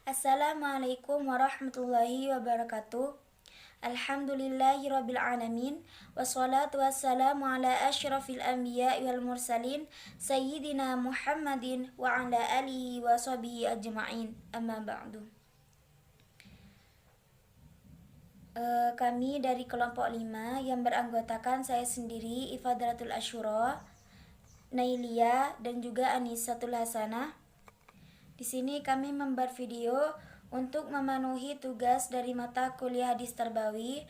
Assalamualaikum warahmatullahi wabarakatuh. Alhamdulillahirabbil alamin wassalatu wassalamu ala asyrafil anbiya'i wal mursalin sayyidina Muhammadin wa ala alihi wa sahbihi ajma'in. Amma ba'du. Kami dari kelompok 5 yang beranggotakan saya sendiri, Ifadlatul Asyura, Nailia, dan juga Anisatul Hasanah. Di sini kami membuat video untuk memenuhi tugas dari mata kuliah hadis tarbawi,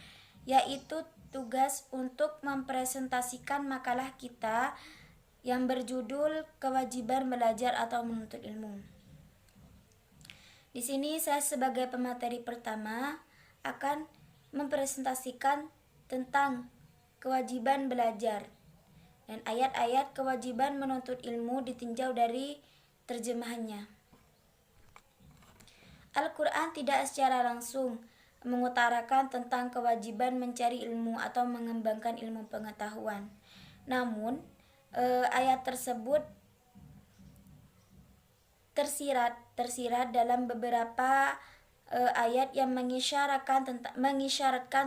yaitu tugas untuk mempresentasikan makalah kita yang berjudul Kewajiban Belajar atau Menuntut Ilmu. Di sini saya sebagai pemateri pertama akan mempresentasikan tentang kewajiban belajar dan ayat-ayat kewajiban menuntut ilmu ditinjau dari terjemahannya. Al-Quran tidak secara langsung mengutarakan tentang kewajiban mencari ilmu atau mengembangkan ilmu pengetahuan. Namun, ayat tersebut tersirat dalam beberapa ayat yang mengisyaratkan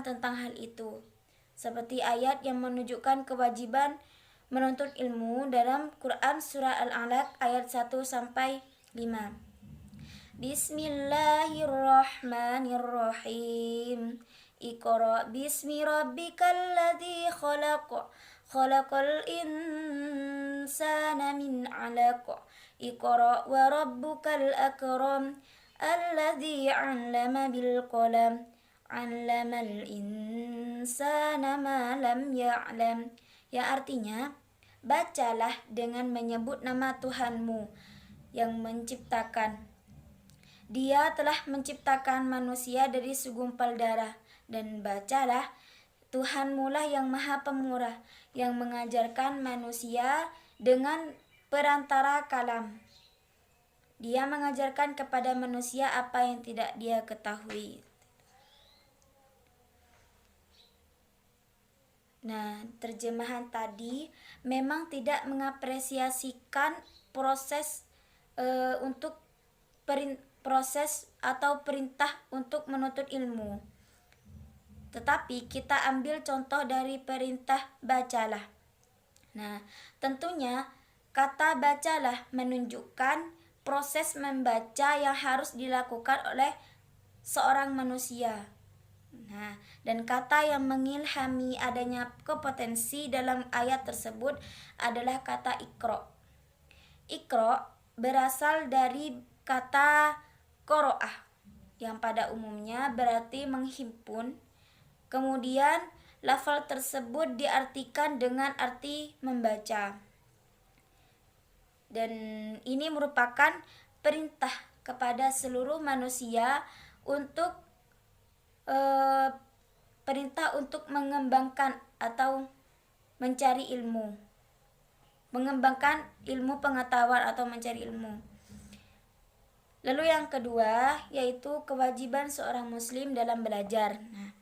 tentang hal itu. Seperti ayat yang menunjukkan kewajiban menuntut ilmu dalam Quran surah Al-Alaq ayat 1 sampai 5. Bismillahirrahmanirrahim. Iqra bismi rabbikal ladzi khalaq. Khalaqal insana min 'alaq. Iqra wa rabbukal akram. Alladzi 'allama bil qalam. 'Allamal insana ma lam ya'lam. Yang artinya, bacalah dengan menyebut nama Tuhanmu yang menciptakan. Dia telah menciptakan manusia dari segumpal darah, dan bacalah, Tuhanmu lah yang maha pemurah, yang mengajarkan manusia dengan perantara kalam. Dia mengajarkan kepada manusia apa yang tidak dia ketahui. Nah, terjemahan tadi memang tidak mengapresiasikan proses atau perintah untuk menuntut ilmu. Tetapi kita ambil contoh dari perintah bacalah. Nah, tentunya kata bacalah menunjukkan proses membaca yang harus dilakukan oleh seorang manusia. Nah, dan kata yang mengilhami adanya kompetensi dalam ayat tersebut adalah kata ikro. Ikro berasal dari kata qoro'ah yang pada umumnya berarti menghimpun. Kemudian lafal tersebut diartikan dengan arti membaca. Dan ini merupakan perintah kepada seluruh manusia untuk perintah untuk mengembangkan atau mencari ilmu. Mengembangkan ilmu pengetahuan atau mencari ilmu. Lalu yang kedua yaitu kewajiban seorang muslim dalam belajar. Nah,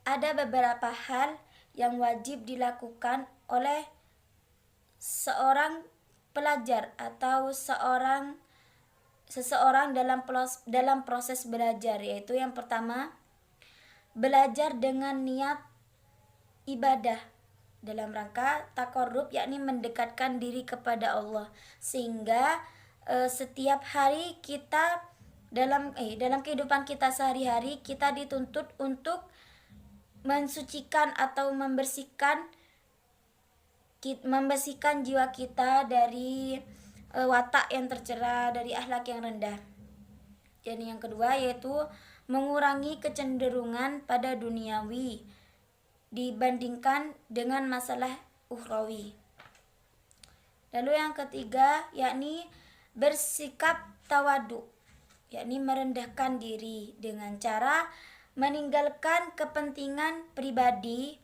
ada beberapa hal yang wajib dilakukan oleh seorang pelajar atau seseorang dalam proses belajar, yaitu yang pertama, belajar dengan niat ibadah dalam rangka taqarrub, yakni mendekatkan diri kepada Allah, sehingga setiap hari kita dalam kehidupan kita sehari-hari kita dituntut untuk mensucikan atau membersihkan jiwa kita dari watak yang tercela, dari akhlak yang rendah. Dan yang kedua yaitu mengurangi kecenderungan pada duniawi dibandingkan dengan masalah ukhrawi. Lalu yang ketiga yakni bersikap tawadu, yakni merendahkan diri dengan cara meninggalkan kepentingan pribadi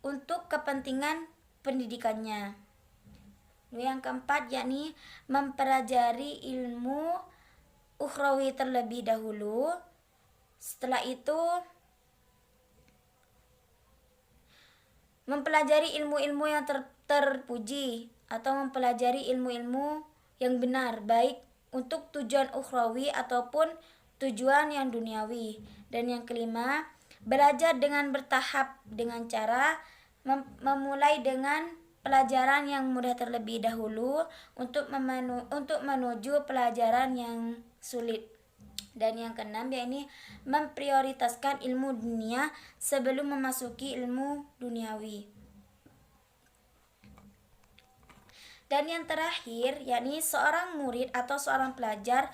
untuk kepentingan pendidikannya. Lalu yang keempat yakni mempelajari ilmu ukhrawi terlebih dahulu. Setelah itu mempelajari ilmu-ilmu yang terpuji atau mempelajari ilmu-ilmu yang benar, baik untuk tujuan ukhrawi ataupun tujuan yang duniawi. Dan yang kelima, belajar dengan bertahap dengan cara memulai dengan pelajaran yang mudah terlebih dahulu untuk menuju pelajaran yang sulit. Dan yang keenam, yakni memprioritaskan ilmu dunia sebelum memasuki ilmu duniawi. Dan yang terakhir, yakni seorang murid atau seorang pelajar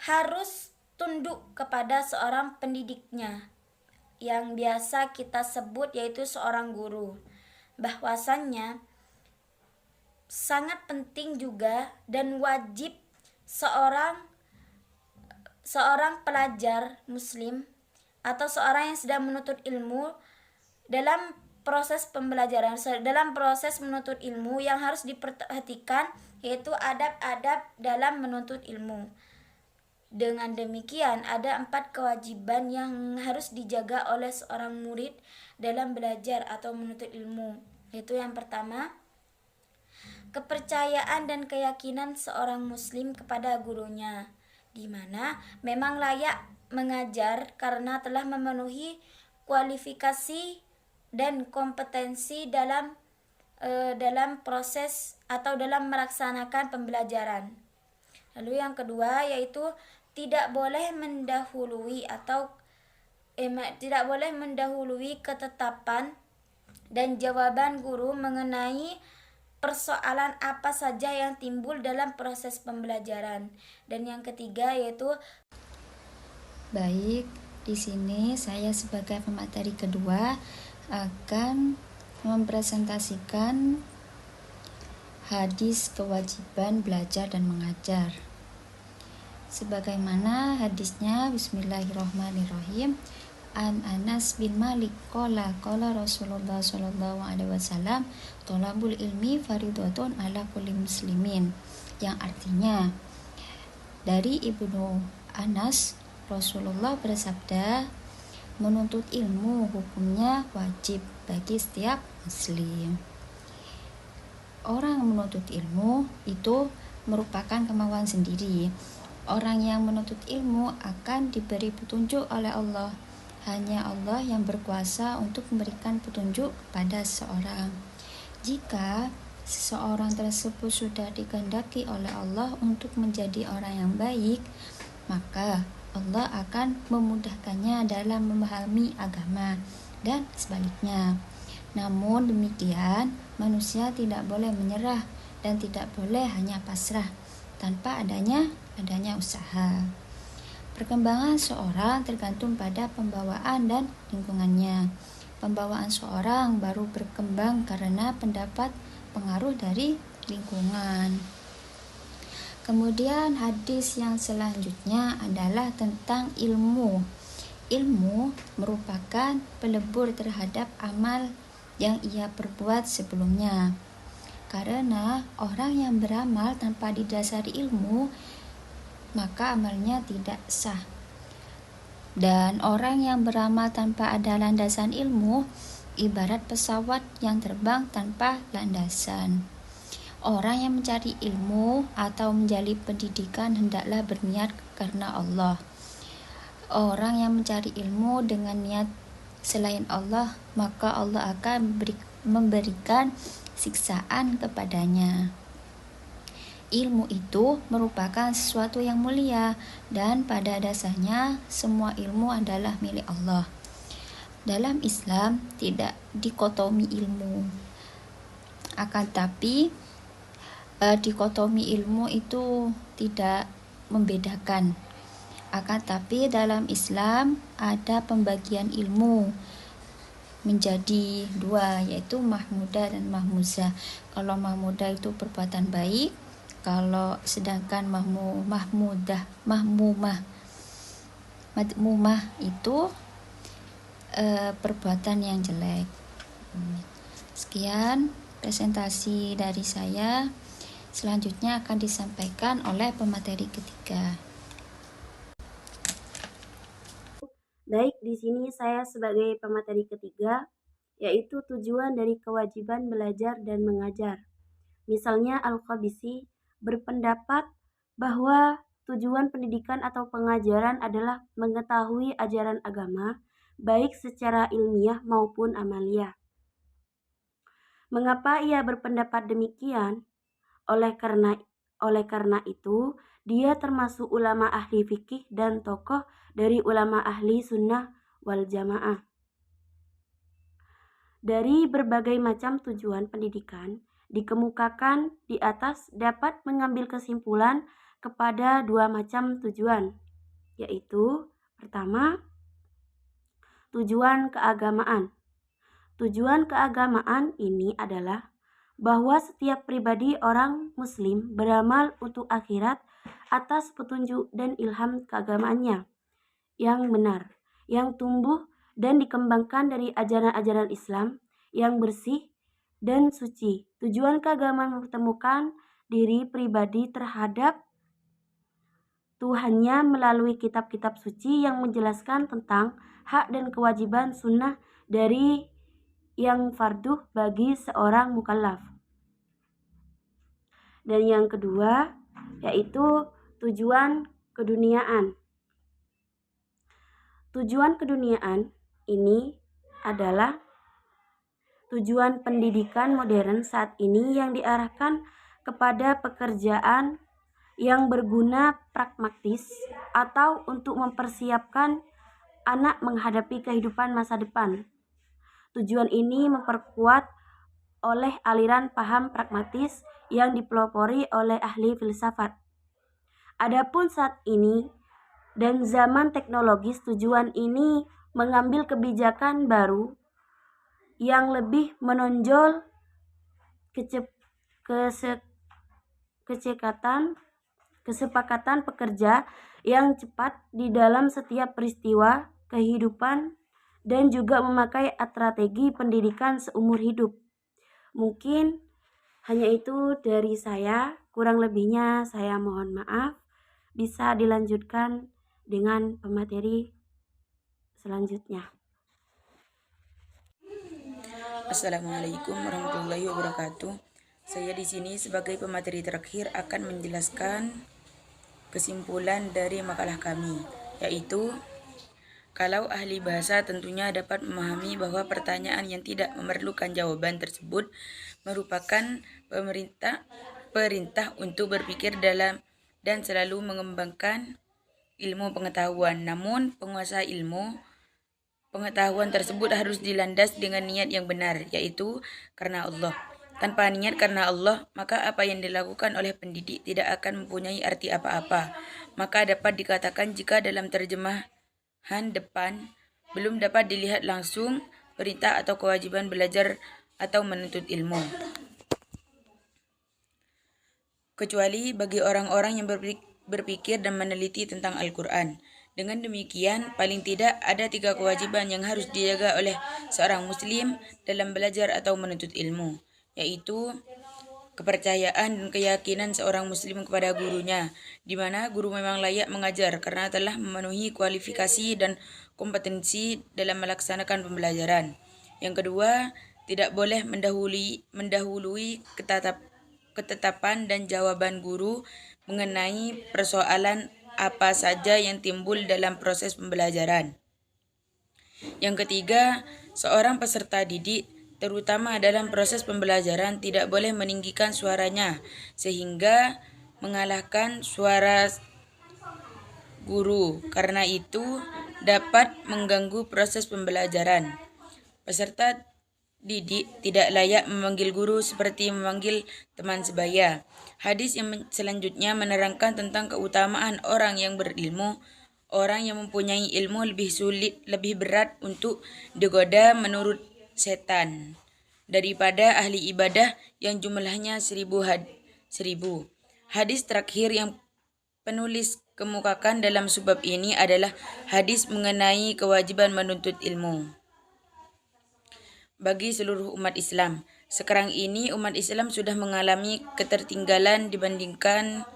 harus tunduk kepada seorang pendidiknya, yang biasa kita sebut yaitu seorang guru. Bahwasannya sangat penting juga dan wajib seorang pelajar muslim atau seorang yang sedang menuntut ilmu dalam proses pembelajaran, dalam proses menuntut ilmu yang harus diperhatikan yaitu adab-adab dalam menuntut ilmu. Dengan demikian, ada 4 kewajiban yang harus dijaga oleh seorang murid dalam belajar atau menuntut ilmu. Yaitu yang pertama, kepercayaan dan keyakinan seorang muslim kepada gurunya, di mana memang layak mengajar karena telah memenuhi kualifikasi dan kompetensi dalam proses atau dalam melaksanakan pembelajaran. Lalu yang kedua yaitu tidak boleh mendahului ketetapan dan jawaban guru mengenai persoalan apa saja yang timbul dalam proses pembelajaran. Dan yang ketiga yaitu Baik, di sini saya sebagai pemateri kedua akan mempresentasikan hadis kewajiban belajar dan mengajar. Sebagaimana hadisnya, Bismillahirrahmanirrahim. An Anas bin Malik qala Rasulullah sallallahu alaihi wasallam thalabul ilmi faridatun ala kulli muslimin, yang artinya dari Ibnu Anas, Rasulullah bersabda, menuntut ilmu hukumnya wajib bagi setiap muslim. Orang menuntut ilmu itu merupakan kemauan sendiri. Orang yang menuntut ilmu akan diberi petunjuk oleh Allah. Hanya Allah yang berkuasa untuk memberikan petunjuk kepada seseorang. Jika seseorang tersebut sudah dikehendaki oleh Allah untuk menjadi orang yang baik, maka Allah akan memudahkannya dalam memahami agama dan sebaliknya. Namun demikian, manusia tidak boleh menyerah dan tidak boleh hanya pasrah tanpa adanya usaha. Perkembangan seorang tergantung pada pembawaan dan lingkungannya. Pembawaan seorang baru berkembang karena pendapat pengaruh dari lingkungan. Kemudian hadis yang selanjutnya adalah tentang ilmu. Ilmu merupakan pelebur terhadap amal yang ia perbuat sebelumnya. Karena orang yang beramal tanpa didasari ilmu, maka amalnya tidak sah. Dan orang yang beramal tanpa ada landasan ilmu, ibarat pesawat yang terbang tanpa landasan. Orang yang mencari ilmu atau menjalin pendidikan hendaklah berniat karena Allah. Orang yang mencari ilmu dengan niat selain Allah, maka Allah akan memberikan siksaan kepadanya. Ilmu itu merupakan sesuatu yang mulia dan pada dasarnya semua ilmu adalah milik Allah. Dalam Islam tidak dikotomi ilmu. Akan tapi dikotomi ilmu itu tidak membedakan. Akan tapi dalam Islam ada pembagian ilmu menjadi 2, yaitu mahmudah dan mahmuzah. Kalau mahmudah itu perbuatan baik, kalau sedangkan madmumah itu perbuatan yang jelek. Sekian presentasi dari saya. Selanjutnya akan disampaikan oleh pemateri ketiga. Baik, di sini saya sebagai pemateri ketiga, yaitu tujuan dari kewajiban belajar dan mengajar. Misalnya Al-Qabisi berpendapat bahwa tujuan pendidikan atau pengajaran adalah mengetahui ajaran agama, baik secara ilmiah maupun amaliyah. Mengapa ia berpendapat demikian? Oleh karena itu, dia termasuk ulama ahli fikih dan tokoh dari ulama ahli sunnah wal jamaah. Dari berbagai macam tujuan pendidikan dikemukakan di atas dapat mengambil kesimpulan kepada dua macam tujuan, yaitu pertama, tujuan keagamaan. Tujuan keagamaan ini adalah bahwa setiap pribadi orang muslim beramal untuk akhirat atas petunjuk dan ilham keagamaannya yang benar, yang tumbuh dan dikembangkan dari ajaran-ajaran Islam yang bersih dan suci. Tujuan keagamaan mempertemukan diri pribadi terhadap Tuhannya melalui kitab-kitab suci yang menjelaskan tentang hak dan kewajiban sunnah dari yang farduh bagi seorang mukallaf. Dan yang kedua yaitu tujuan keduniaan. Tujuan keduniaan ini adalah tujuan pendidikan modern saat ini yang diarahkan kepada pekerjaan yang berguna pragmatis atau untuk mempersiapkan anak menghadapi kehidupan masa depan. Tujuan ini memperkuat oleh aliran paham pragmatis yang dipelopori oleh ahli filsafat. Adapun saat ini dan zaman teknologis, tujuan ini mengambil kebijakan baru yang lebih menonjol kesepakatan pekerja yang cepat di dalam setiap peristiwa kehidupan dan juga memakai strategi pendidikan seumur hidup. Mungkin hanya itu dari saya, kurang lebihnya saya mohon maaf. Bisa dilanjutkan dengan pemateri selanjutnya. Assalamualaikum warahmatullahi wabarakatuh. Saya di sini sebagai pemateri terakhir akan menjelaskan kesimpulan dari makalah kami, yaitu kalau ahli bahasa tentunya dapat memahami bahwa pertanyaan yang tidak memerlukan jawaban tersebut merupakan perintah untuk berpikir dalam dan selalu mengembangkan ilmu pengetahuan. Namun penguasa ilmu pengetahuan tersebut harus dilandas dengan niat yang benar, yaitu karena Allah. Tanpa niat karena Allah, maka apa yang dilakukan oleh pendidik tidak akan mempunyai arti apa-apa. Maka dapat dikatakan jika dalam terjemahan depan belum dapat dilihat langsung perintah atau kewajiban belajar atau menuntut ilmu. Kecuali bagi orang-orang yang berpikir dan meneliti tentang Al-Quran. Dengan demikian, paling tidak ada 3 kewajiban yang harus dijaga oleh seorang muslim dalam belajar atau menuntut ilmu, yaitu kepercayaan dan keyakinan seorang muslim kepada gurunya, di mana guru memang layak mengajar karena telah memenuhi kualifikasi dan kompetensi dalam melaksanakan pembelajaran. Yang kedua, tidak boleh mendahului ketetapan dan jawaban guru mengenai persoalan apa saja yang timbul dalam proses pembelajaran. Yang ketiga, seorang peserta didik, terutama dalam proses pembelajaran, tidak boleh meninggikan suaranya sehingga mengalahkan suara guru. Karena itu dapat mengganggu proses pembelajaran. Peserta didik tidak layak memanggil guru seperti memanggil teman sebaya. Hadis yang selanjutnya menerangkan tentang keutamaan orang yang berilmu. Orang yang mempunyai ilmu lebih berat untuk digoda menurut setan daripada ahli ibadah yang jumlahnya 1000. Hadis terakhir yang penulis kemukakan dalam subbab ini adalah hadis mengenai kewajiban menuntut ilmu bagi seluruh umat Islam. Sekarang ini umat Islam sudah mengalami ketertinggalan dibandingkan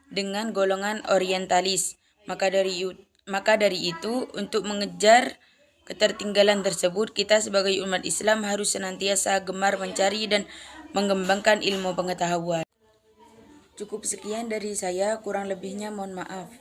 dengan golongan orientalis. Maka dari itu, untuk mengejar ketertinggalan tersebut, kita sebagai umat Islam harus senantiasa gemar mencari dan mengembangkan ilmu pengetahuan. Cukup sekian dari saya, kurang lebihnya mohon maaf.